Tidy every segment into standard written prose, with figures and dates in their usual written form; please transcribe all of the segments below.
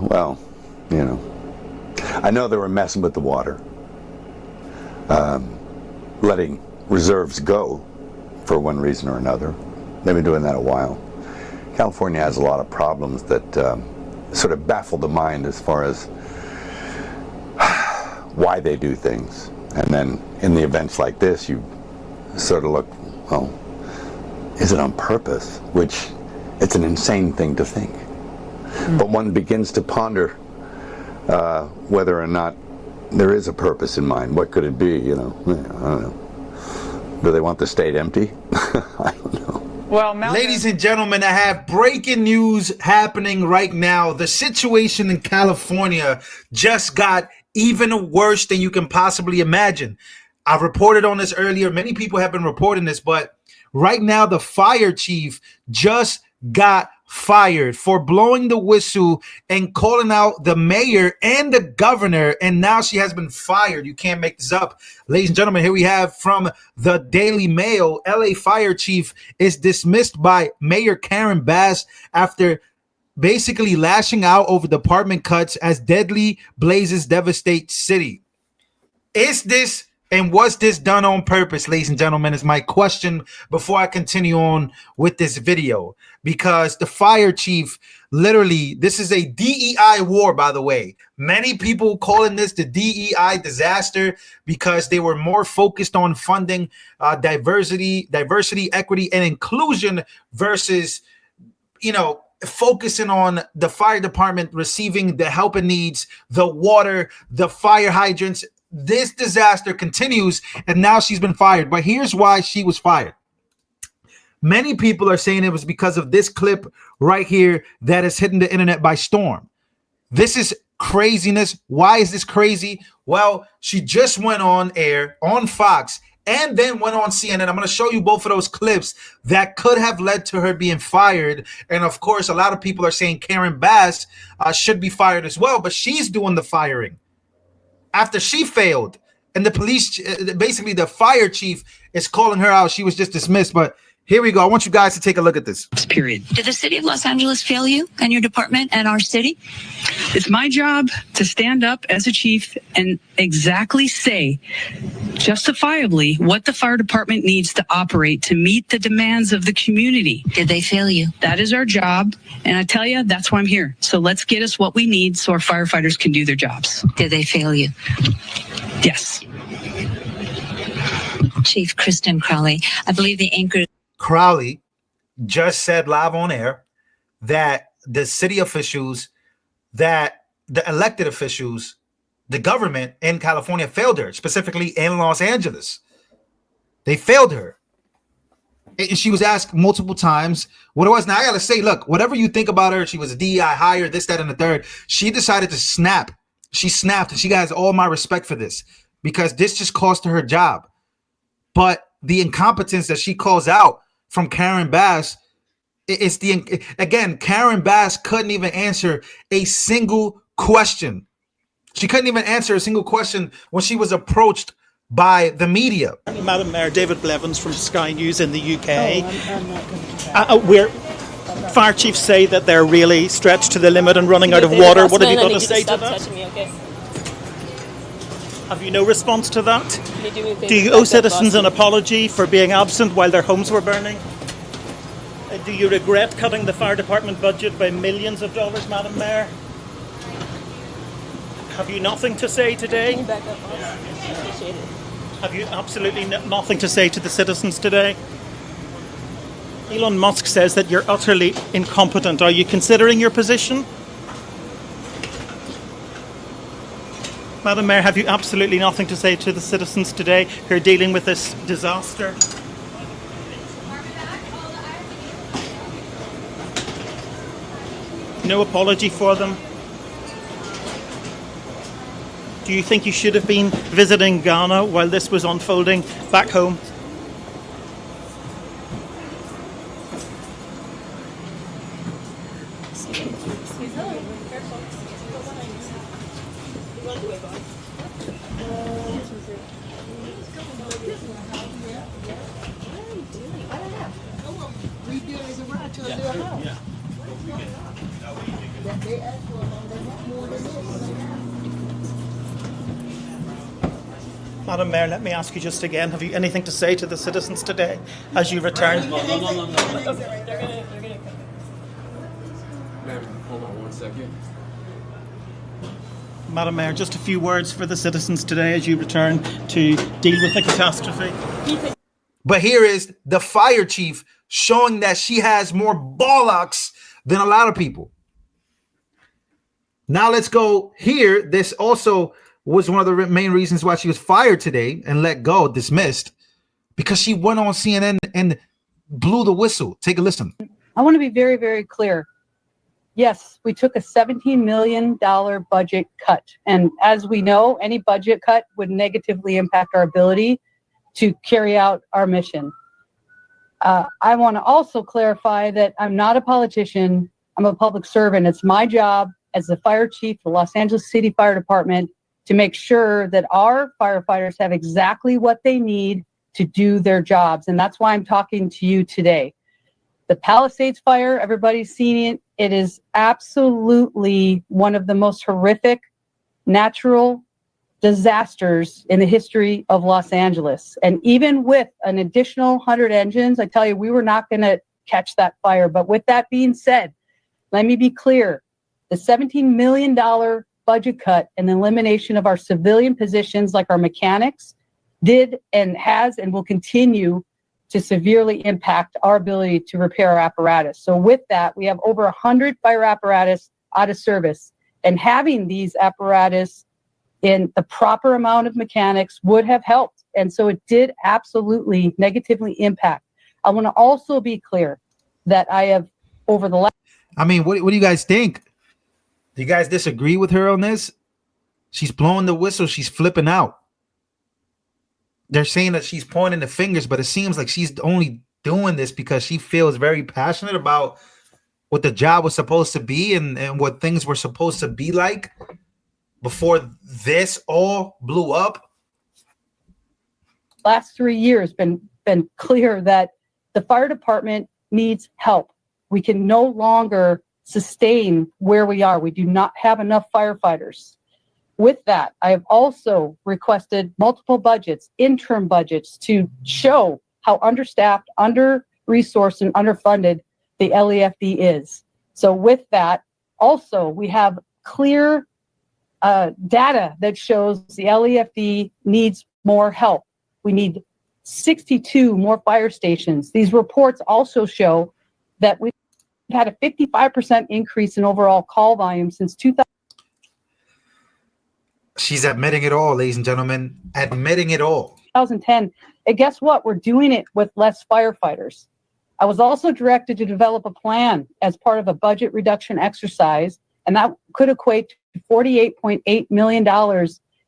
well, you know, I know they were messing with the water, letting reserves go for one reason or another. They've been doing that a while. California has a lot of problems that sort of baffle the mind as far as why they do things. And then in the events like this, you sort of look, well, is it on purpose? Which, it's an insane thing to think. But one begins to ponder whether or not there is a purpose in mind. What could it be, you know? I don't know. Do they want the state empty? I don't know. Well, ladies and gentlemen, I have breaking news happening right now. The situation in California just got even worse than you can possibly imagine. I reported on this earlier. Many people have been reporting this, but right now the fire chief just got fired for blowing the whistle and calling out the mayor and the governor, and now she has been fired. You can't make this up. Ladies and gentlemen, here we have from the Daily Mail, LA fire chief is dismissed by Mayor Karen Bass after basically lashing out over department cuts as deadly blazes devastate city. Is this and was this done on purpose, ladies and gentlemen, is my question before I continue on with this video. Because the fire chief, literally, this is a DEI war, by the way. Many people calling this the DEI disaster because they were more focused on funding diversity, equity, and inclusion versus, you know, focusing on the fire department receiving the help it needs, the water, the fire hydrants. This disaster continues, and now she's been fired. But here's why she was fired. Many people are saying it was because of this clip right here that has hidden the internet by storm. This is craziness. Why is this crazy? Well, she just went on air on Fox and then went on CNN. I'm going to show you both of those clips that could have led to her being fired. And of course, a lot of people are saying Karen Bass should be fired as well, but she's doing the firing after she failed. And the police, basically the fire chief is calling her out. She was just dismissed, but here we go. I want you guys to take a look at this. Period. Did the city of Los Angeles fail you and your department and our city? It's my job to stand up as a chief and exactly say justifiably what the fire department needs to operate to meet the demands of the community. Did they fail you? That is our job. And I tell you, that's why I'm here. So let's get us what we need so our firefighters can do their jobs. Did they fail you? Yes. Chief Kristen Crowley, I believe the anchor Crowley just said live on air that the city officials, that the elected officials, the government in California failed her, specifically in Los Angeles. They failed her. And she was asked multiple times what it was. Now, I got to say, look, whatever you think about her, she was a DEI hire, this, that, and the third. She decided to snap. She snapped, and she has all my respect for this because this just cost her job. But the incompetence that she calls out from Karen Bass, again, Karen Bass couldn't even answer a single question. She couldn't even answer a single question when she was approached by the media. Madam Mayor, David Blevins from Sky News in the UK. I'm not going to chat. Where fire chiefs say that they're really stretched to the limit and running out of water. What have you got to say to that? Me, okay? Have you no response to that? Do you owe citizens an apology for being absent while their homes were burning? Do you regret cutting the fire department budget by millions of dollars, Madam Mayor? Have you nothing to say today? Can you back up, boss? I appreciate it. Have you absolutely nothing to say to the citizens today? Elon Musk says that you're utterly incompetent. Are you considering your position? Madam Mayor, have you absolutely nothing to say to the citizens today who are dealing with this disaster? No apology for them? Do you think you should have been visiting Ghana while this was unfolding back home? Madam Mayor, let me ask you just again, have you anything to say to the citizens today as you return? No. They're gonna come. Ma'am, hold on 1 second. Madam Mayor, just a few words for the citizens today as you return to deal with the catastrophe. But here is the fire chief showing that she has more bollocks than a lot of people. Now let's go here. This also was one of the main reasons why she was fired today and let go, dismissed, because she went on CNN and blew the whistle. Take a listen. I want to be very, very clear. Yes, we took a $17 million budget cut. And as we know, any budget cut would negatively impact our ability to carry out our mission. I want to also clarify that I'm not a politician. I'm a public servant. It's my job as the fire chief of the Los Angeles City Fire Department to make sure that our firefighters have exactly what they need to do their jobs. And that's why I'm talking to you today. The Palisades fire, everybody's seen it. It is absolutely one of the most horrific natural disasters in the history of Los Angeles. And even with an additional 100 engines, I tell you, we were not going to catch that fire. But with that being said, let me be clear. The $17 million budget cut and the elimination of our civilian positions like our mechanics did and has and will continue to severely impact our ability to repair our apparatus. So with that, we have over 100 fire apparatus out of service, and having these apparatus in the proper amount of mechanics would have helped. And so it did absolutely negatively impact. I want to also be clear that I have over the last... I mean, what do you guys think? Do you guys disagree with her on this? She's blowing the whistle. She's flipping out. They're saying that she's pointing the fingers, but it seems like she's only doing this because she feels very passionate about what the job was supposed to be and what things were supposed to be like before this all blew up. Last 3 years been clear that the fire department needs help. We can no longer sustain where we are. We do not have enough firefighters. With that, I have also requested multiple budgets, interim budgets, to show how understaffed, under-resourced, and underfunded the LEFD is. So with that, also, we have clear data that shows the LEFD needs more help. We need 62 more fire stations. These reports also show that we've had a 55% increase in overall call volume since 2000. She's admitting it all, ladies and gentlemen, admitting it all. 2010. And guess what? We're doing it with less firefighters. I was also directed to develop a plan as part of a budget reduction exercise, and that could equate to $48.8 million.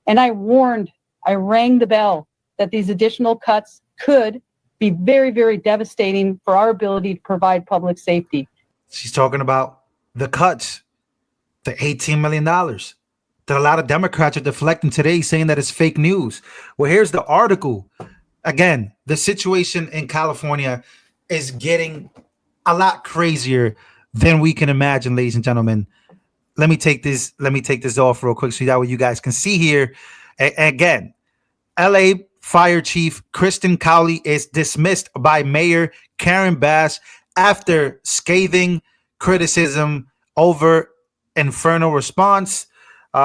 And I rang the bell that these additional cuts could be very, very devastating for our ability to provide public safety. She's talking about the cuts, the $18 million that a lot of Democrats are deflecting today, saying that it's fake news. Well, here's the article. Again, the situation in California is getting a lot crazier than we can imagine, ladies and gentlemen. Let me take this off real quick so that way you guys can see here. Again, LA Fire Chief Kristen Cowley is dismissed by Mayor Karen Bass after scathing criticism over infernal response.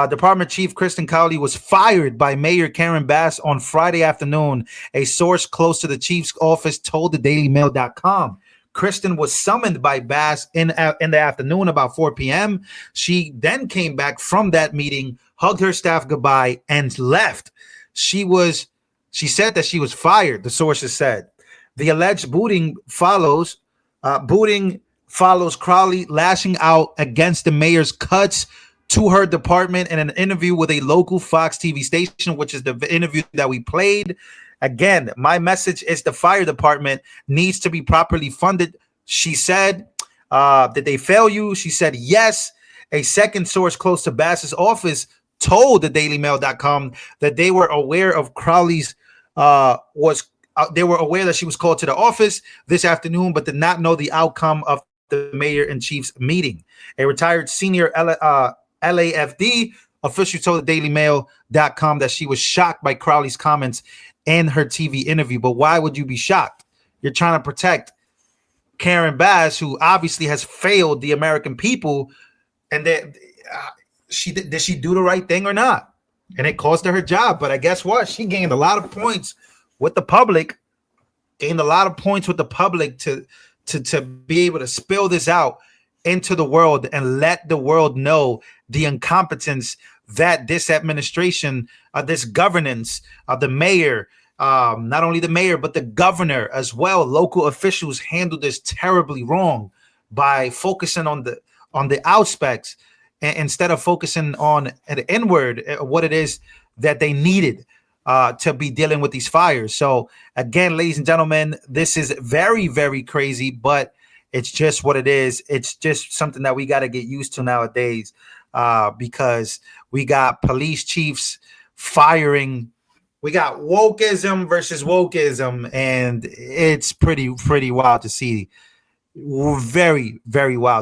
Department Chief Kristen Cowley was fired by Mayor Karen Bass on Friday afternoon. A source close to the chief's office told thedailymail.com. Kristen was summoned by Bass in the afternoon about 4 p.m. She then came back from that meeting, hugged her staff goodbye, and left. She said that she was fired, the sources said. The alleged booting follows Crowley lashing out against the mayor's cuts to her department in an interview with a local Fox TV station, which is the interview that we played. Again, my message is the fire department needs to be properly funded. She said, did they fail you? She said, yes. A second source close to Bass's office told the dailymail.com that they were aware of Crowley's they were aware that she was called to the office this afternoon, but did not know the outcome of the mayor and chief's meeting. A retired senior LAFD official told the DailyMail.com that she was shocked by Crowley's comments in her TV interview. But why would you be shocked? You're trying to protect Karen Bass, who obviously has failed the American people, and that did she do the right thing or not? And it cost her job. But I guess what? She gained a lot of points with the public. To be able to spill this out into the world and let the world know the incompetence that this administration, this governance, the mayor, not only the mayor, but the governor as well, local officials handled this terribly wrong by focusing on the outspects instead of focusing on the inward, what it is that they needed to be dealing with these fires. So again, ladies and gentlemen, this is very, very crazy, but it's just what it is. It's just something that we got to get used to nowadays, because we got police chiefs firing. We got wokeism versus wokeism, and it's pretty wild to see. Very, very wild.